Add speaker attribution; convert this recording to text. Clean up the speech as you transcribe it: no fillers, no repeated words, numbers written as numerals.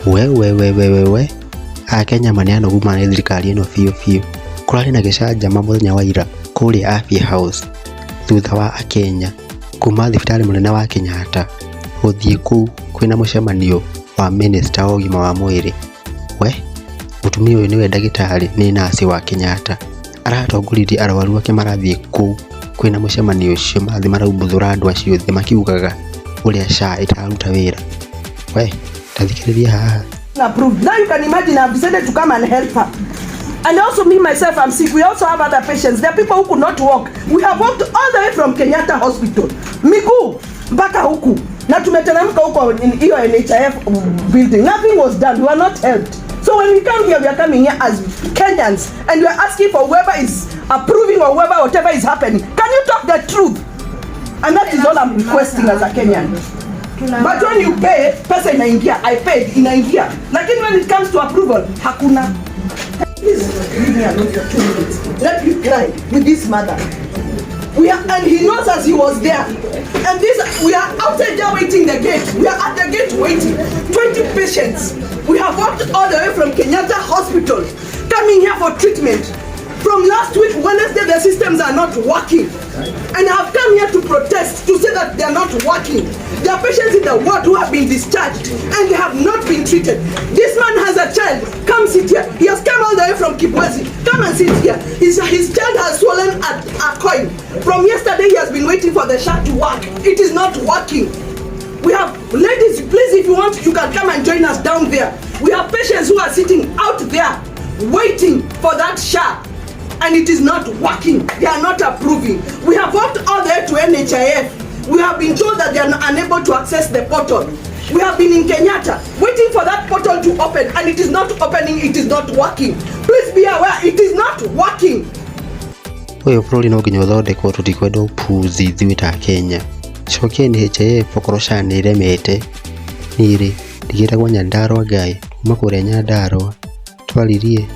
Speaker 1: we Akenya maneano guma na thirikari ino biũ kurari na gĩcanjama mũthenya wa ira kũrĩa Afya House thutha wa Akenya kuma thibitarĩ mũnene wa Kenyatta gũthiĩ kũu kwĩna mũcemanio wa minister wa ũgima wa mwĩrĩ. Mũtumia ũyũ nĩwe ndagĩtarĩ nĩ nasi wa Kenyatta aratongoririe arwaru ake marathiĩ kũu kwĩna mũcemanio ũcio mathi maraumbũthũra andũ acio othe makiugaga ũrĩa SHA ĩtaruta wĩra. Tathikĩrĩria haha.
Speaker 2: Approved. Now you can imagine I've decided to come and help her. And also me myself, I'm sick. We also have other patients. There are people who could not walk. We have walked all the way from Kenyatta Hospital. Miguu mpaka huku. Na tumeteremka huko in hiyo NHIF building. Nothing was done. We were not helped. So when we come here, we are coming here as Kenyans and we are asking for whoever is approving or whatever is happening. Can you talk the truth? And that is all I'm requesting as a Kenyan. But when you pay, pesa inaingia, I paid, inaingia. Lakini when it comes to approval, hakuna. Please leave me alone for 2 minutes. Let me cry with this mother. And he knows as he was there. And we are outside there waiting the gate. We are at the gate waiting. 20 patients. We have walked all the way from Kenyatta Hospital, coming here for treatment. From last week, Wednesday, the systems are not working. And I have come here to protest, to say that they are not working. There are patients in the ward who have been discharged and they have not been treated. This man has a child. Come sit here. He has come all the way from Kibwezi. Come and sit here. His child has swollen a coin. From yesterday, he has been waiting for the SHA to work. It is not working. We have, ladies, please, if you want, you can come and join us down there. We have patients who are sitting out there waiting for that SHA. And it is not working. They are not approving. We have walked all the way to NHIF. We have been told that they are unable to access the portal. We have been in Kenyatta waiting for that portal to open and it is not opening, it is not working. Please be aware, it is not working.
Speaker 1: Uyu bũrũri no nginya ũthondekwo tũtikwenda ũpuzi ithuĩ ta Kenya. Cokia NHIF okorwo SHA nĩ ĩremete. Niĩ ndigĩragwo Nyandarua Ngai kuma kũrĩa Nyandarua twaririe